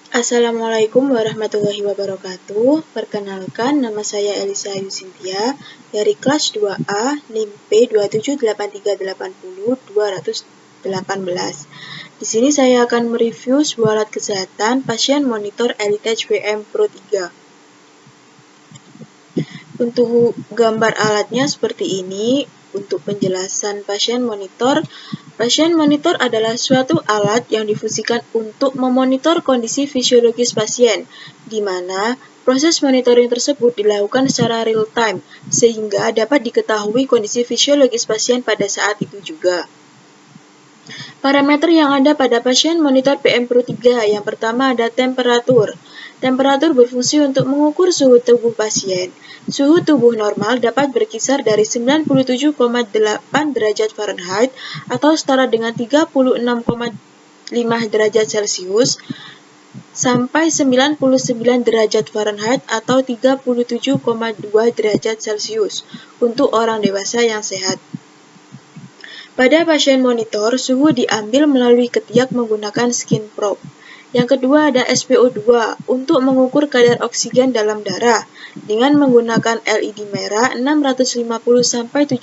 Assalamualaikum warahmatullahi wabarakatuh. Perkenalkan, nama saya Elisa Ayu Cynthia dari kelas 2A NIM P278380-218. Di sini saya akan mereview sebuah alat kesehatan pasien monitor Elitech WM Pro 3. Untuk gambar alatnya seperti ini. Untuk penjelasan pasien monitor adalah suatu alat yang difungsikan untuk memonitor kondisi fisiologis pasien, di mana proses monitoring tersebut dilakukan secara real-time, sehingga dapat diketahui kondisi fisiologis pasien pada saat itu juga. Parameter yang ada pada pasien monitor PM Pro 3, yang pertama ada temperatur. Temperatur berfungsi untuk mengukur suhu tubuh pasien. Suhu tubuh normal dapat berkisar dari 97,8 derajat Fahrenheit atau setara dengan 36,5 derajat Celcius sampai 99 derajat Fahrenheit atau 37,2 derajat Celcius untuk orang dewasa yang sehat. Pada pasien monitor, suhu diambil melalui ketiak menggunakan skin probe. Yang kedua ada SpO2 untuk mengukur kadar oksigen dalam darah dengan menggunakan LED merah 650-700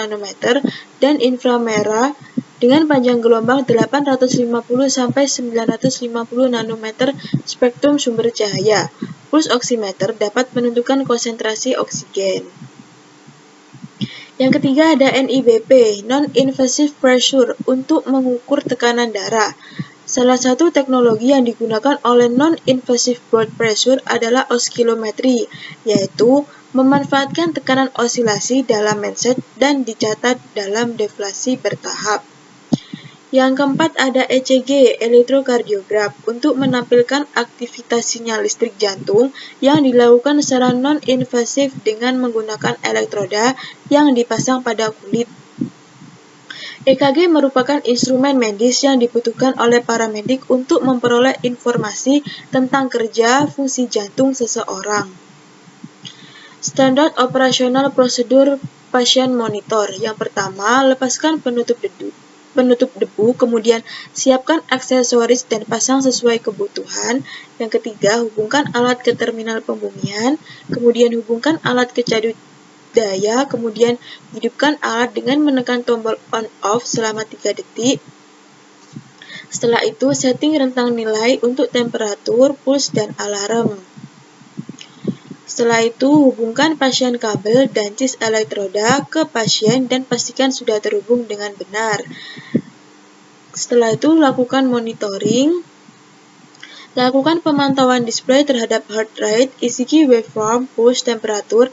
nanometer dan inframerah dengan panjang gelombang 850-950 nanometer spektrum sumber cahaya. Pulse oximeter dapat menentukan konsentrasi oksigen. Yang ketiga ada NIBP, Non-Invasive Pressure, untuk mengukur tekanan darah. Salah satu teknologi yang digunakan oleh non-invasive blood pressure adalah oskilometri, yaitu memanfaatkan tekanan osilasi dalam mindset dan dicatat dalam deflasi bertahap. Yang keempat ada ECG, elektrokardiograf, untuk menampilkan aktivitas sinyal listrik jantung yang dilakukan secara non-invasif dengan menggunakan elektroda yang dipasang pada kulit. EKG merupakan instrumen medis yang dibutuhkan oleh para medik untuk memperoleh informasi tentang kerja fungsi jantung seseorang. Standar operasional prosedur pasien monitor. Yang pertama, lepaskan penutup debu, kemudian siapkan aksesoris dan pasang sesuai kebutuhan. Yang ketiga, hubungkan alat ke terminal pembumian, kemudian hubungkan alat ke cadu daya, kemudian hidupkan alat dengan menekan tombol on-off selama 3 detik. Setelah itu, setting rentang nilai untuk temperatur, puls, dan alarm. Setelah itu, hubungkan pasien kabel dan cis elektroda ke pasien dan pastikan sudah terhubung dengan benar. Setelah itu, lakukan monitoring. Lakukan pemantauan display terhadap heart rate, ECG waveform, puls, temperatur,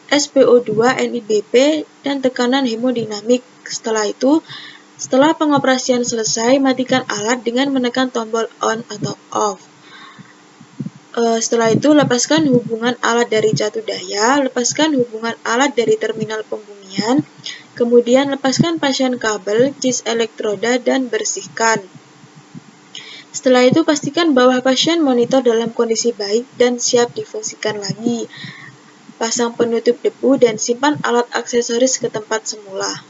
SpO2, NIBP, dan tekanan hemodinamik. Setelah itu, setelah pengoperasian selesai, matikan alat dengan menekan tombol on atau off. Setelah itu, lepaskan hubungan alat dari catu daya, lepaskan hubungan alat dari terminal pembumian, kemudian lepaskan pasien kabel, cis elektroda, dan bersihkan. Setelah itu, pastikan bahwa pasien monitor dalam kondisi baik dan siap difungsikan lagi. Pasang penutup debu dan simpan alat aksesoris ke tempat semula.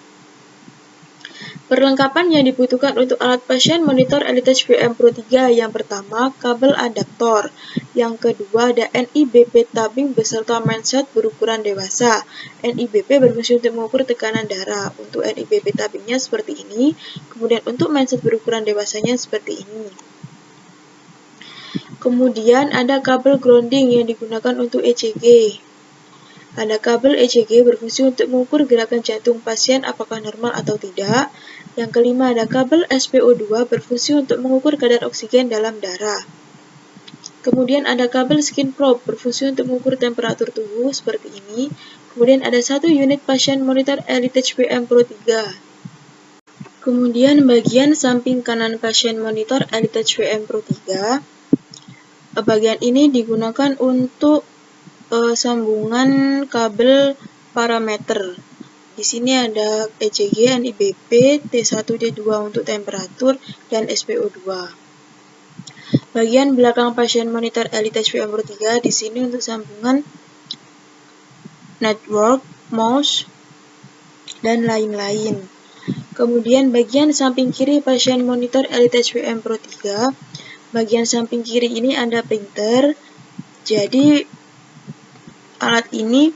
Perlengkapan yang dibutuhkan untuk alat pasien monitor Elitech WM Pro 3. Yang pertama, kabel adaptor. Yang kedua, ada NIBP tabing beserta mindset berukuran dewasa. NIBP berfungsi untuk mengukur tekanan darah. Untuk NIBP tabingnya seperti ini, kemudian untuk mindset berukuran dewasanya seperti ini. Kemudian ada kabel grounding yang digunakan untuk ECG. Ada kabel ECG berfungsi untuk mengukur gerakan jantung pasien apakah normal atau tidak. Yang kelima, ada kabel SpO2 berfungsi untuk mengukur kadar oksigen dalam darah. Kemudian ada kabel skin probe berfungsi untuk mengukur temperatur tubuh seperti ini. Kemudian ada satu unit pasien monitor Elitech WM Pro 3. Kemudian bagian samping kanan pasien monitor Elitech WM Pro 3. Bagian ini digunakan untuk sambungan kabel parameter. Di sini ada ECG, NIBP, T1, T2 untuk temperatur, dan SpO2. Bagian belakang pasien monitor Elitech WM Pro 3 di sini untuk sambungan network, mouse, dan lain-lain. Kemudian bagian samping kiri pasien monitor Elitech WM Pro 3 bagian samping kiri ini ada printer. Jadi alat ini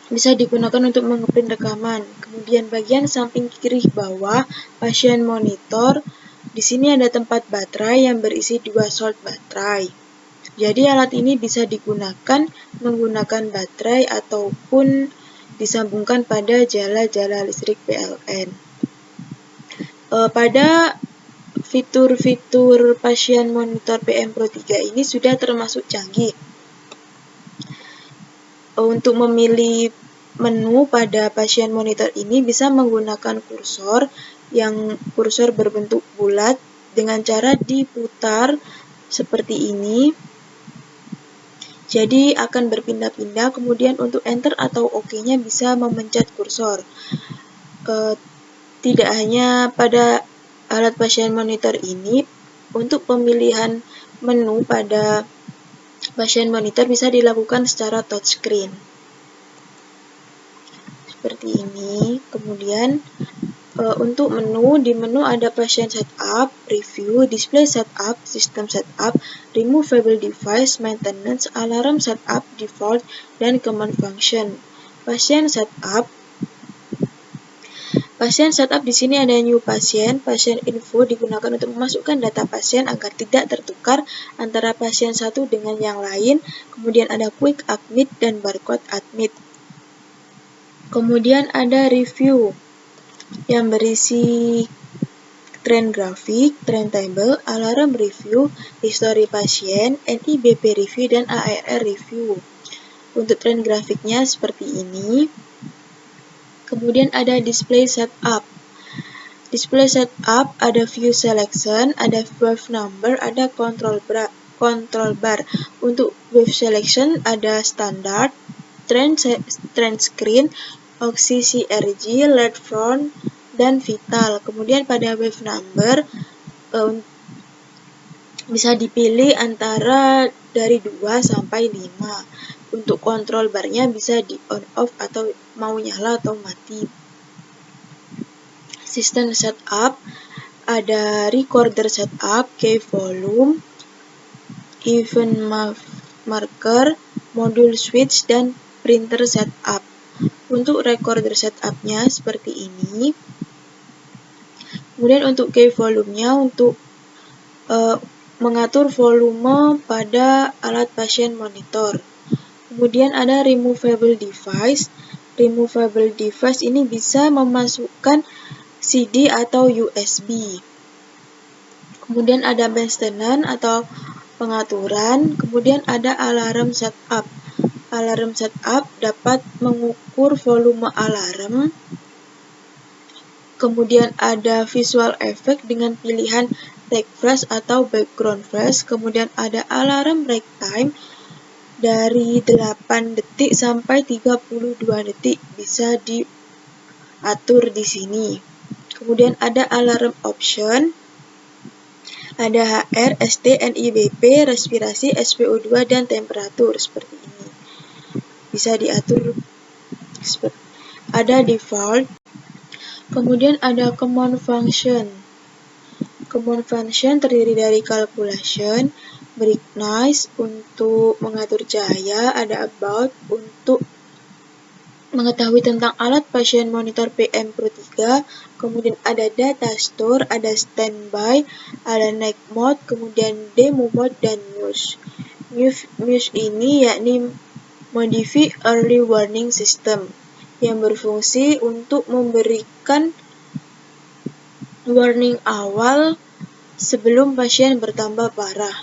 bisa digunakan untuk mengeprint rekaman. Kemudian bagian samping kiri bawah pasien monitor. Di sini ada tempat baterai yang berisi 2 volt baterai. Jadi alat ini bisa digunakan menggunakan baterai ataupun disambungkan pada jala-jala listrik PLN. Pada fitur-fitur pasien monitor PM Pro 3 ini sudah termasuk canggih. Untuk memilih menu pada pasien monitor ini bisa menggunakan kursor berbentuk bulat dengan cara diputar seperti ini. Jadi akan berpindah-pindah, kemudian untuk enter atau OK-nya bisa memencet kursor. Tidak hanya pada alat pasien monitor ini, untuk pemilihan menu pada pasien monitor bisa dilakukan secara touchscreen. Seperti ini. Kemudian untuk menu, di menu ada pasien setup, review, display setup, system setup, removable device, maintenance, alarm setup, default, dan command function. Pasien setup di sini ada new pasien info digunakan untuk memasukkan data pasien agar tidak tertukar antara pasien satu dengan yang lain. Kemudian ada quick admit dan barcode admit. Kemudian ada review yang berisi trend grafik, trend table, alarm review, history pasien, NIBP review, dan ARR review. Untuk trend grafiknya seperti ini. Kemudian ada display setup. Display setup ada view selection, ada wave number, ada control bar. Untuk wave selection ada standard, trend screen, Oxy CRG, LED front, dan vital. Kemudian pada wave number bisa dipilih antara dari 2 sampai 5. Untuk kontrol barnya bisa di on off atau mau nyala atau mati. System setup ada recorder setup, key volume, event marker, module switch, dan printer setup. Untuk recorder setupnya seperti ini. Kemudian untuk key volume-nya untuk mengatur volume pada alat pasien monitor. Kemudian ada removable device. Removable device ini bisa memasukkan CD atau USB. Kemudian ada maintenance atau pengaturan. Kemudian ada alarm setup. Alarm setup dapat mengukur volume alarm. Kemudian ada visual effect dengan pilihan take flash atau background flash. Kemudian ada alarm break time dari 8 detik sampai 32 detik bisa diatur di sini. Kemudian ada alarm option. Ada HR, ST, NIBP, respirasi, SpO2, dan temperatur seperti ini. Bisa diatur. Ada default. Kemudian ada command function. Command function terdiri dari calculation, brightness untuk mengatur cahaya, ada about untuk mengetahui tentang alat pasien monitor PM Pro 3, kemudian ada data store, ada standby, ada night mode, kemudian demo mode, dan muse. Muse ini yakni modify early warning system yang berfungsi untuk memberikan warning awal sebelum pasien bertambah parah.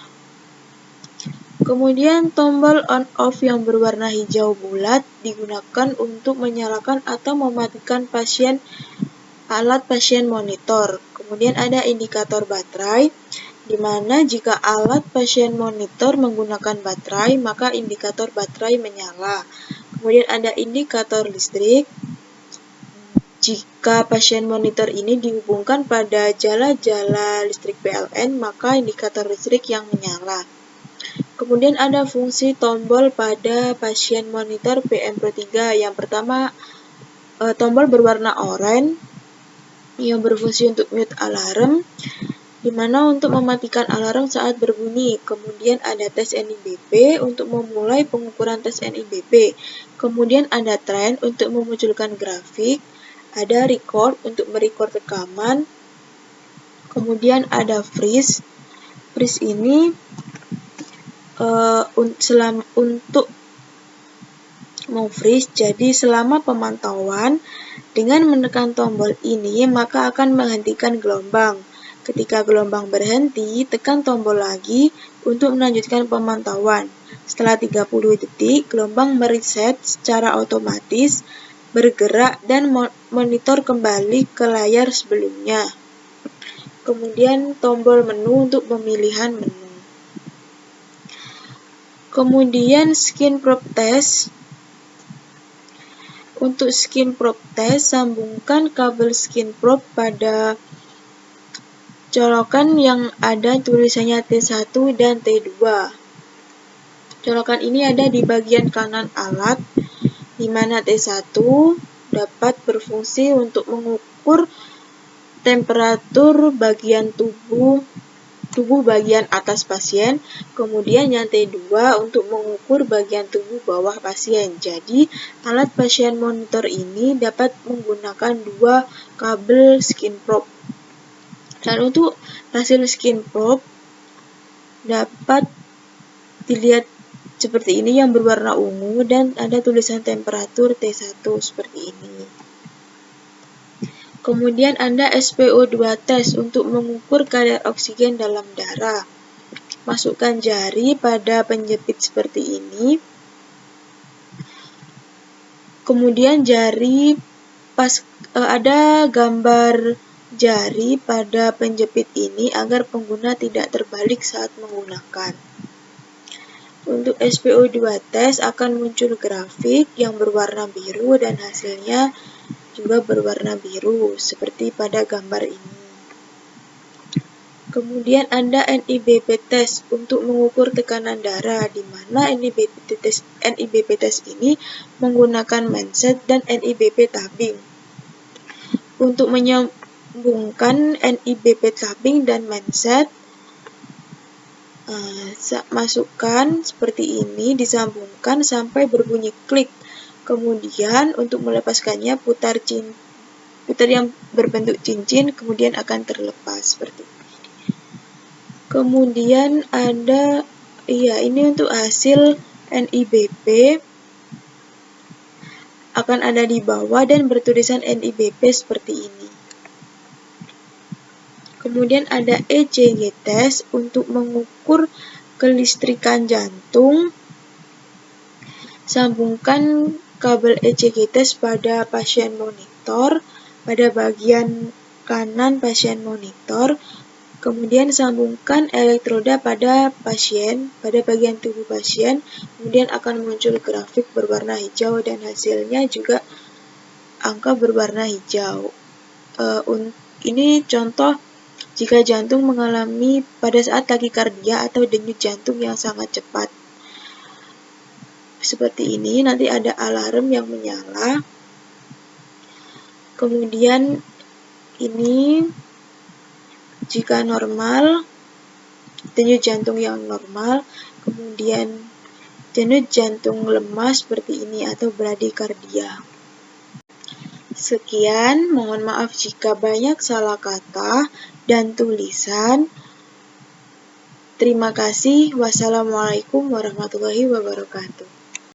Kemudian tombol on off yang berwarna hijau bulat digunakan untuk menyalakan atau mematikan alat pasien monitor. Kemudian ada indikator baterai, di mana jika alat pasien monitor menggunakan baterai, maka indikator baterai menyala. Kemudian ada indikator listrik. Jika pasien monitor ini dihubungkan pada jala-jala listrik PLN, maka indikator listrik yang menyala. Kemudian ada fungsi tombol pada pasien monitor PM Pro 3. Yang pertama, tombol berwarna oranye yang berfungsi untuk mute alarm. di mana untuk mematikan alarm saat berbunyi. Kemudian ada tes NIBP untuk memulai pengukuran tes NIBP. Kemudian ada trend untuk memunculkan grafik. Ada record untuk merecord rekaman. Kemudian ada freeze. Freeze ini untuk mau freeze, jadi selama pemantauan dengan menekan tombol ini maka akan menghentikan gelombang. Ketika gelombang berhenti, tekan tombol lagi untuk melanjutkan pemantauan. Setelah 30 detik, gelombang mereset secara otomatis, bergerak dan monitor kembali ke layar sebelumnya. Kemudian tombol menu untuk pemilihan menu. Kemudian skin probe test. Untuk skin probe test, sambungkan kabel skin probe pada colokan yang ada tulisannya T1 dan T2. Colokan ini ada di bagian kanan alat, di mana T1 dapat berfungsi untuk mengukur temperatur bagian tubuh bagian atas pasien, kemudian yang T2 untuk mengukur bagian tubuh bawah pasien. Jadi, alat pasien monitor ini dapat menggunakan dua kabel skin probe. Dan untuk hasil skin probe dapat dilihat seperti ini yang berwarna ungu dan ada tulisan temperatur T1 seperti ini. Kemudian ada SpO2 test untuk mengukur kadar oksigen dalam darah. Masukkan jari pada penjepit seperti ini. Kemudian jari ada gambar jari pada penjepit ini agar pengguna tidak terbalik saat menggunakan. Untuk SpO2 test akan muncul grafik yang berwarna biru dan hasilnya juga berwarna biru seperti pada gambar ini. Kemudian ada NIBP test untuk mengukur tekanan darah, di mana NIBP test ini menggunakan mindset dan NIBP tabing. Untuk menyambungkan NIBP tabing dan mindset, masukkan seperti ini, disambungkan sampai berbunyi klik. Kemudian untuk melepaskannya putar yang berbentuk cincin, kemudian akan terlepas seperti ini. Kemudian ada, ini untuk hasil NIBP akan ada di bawah dan bertulisan NIBP seperti ini. Kemudian ada ECG test untuk mengukur kelistrikan jantung. Sambungkan kabel ECG test pada pasien monitor, pada bagian kanan pasien monitor. Kemudian sambungkan elektroda pada pasien, pada bagian tubuh pasien, kemudian akan muncul grafik berwarna hijau dan hasilnya juga angka berwarna hijau. Ini contoh jika jantung mengalami pada saat takikardia atau denyut jantung yang sangat cepat. Seperti ini, nanti ada alarm yang menyala. Kemudian ini jika normal, denyut jantung yang normal, kemudian denyut jantung lemah seperti ini atau bradikardia. Sekian, mohon maaf jika banyak salah kata dan tulisan. Terima kasih. Wassalamualaikum warahmatullahi wabarakatuh.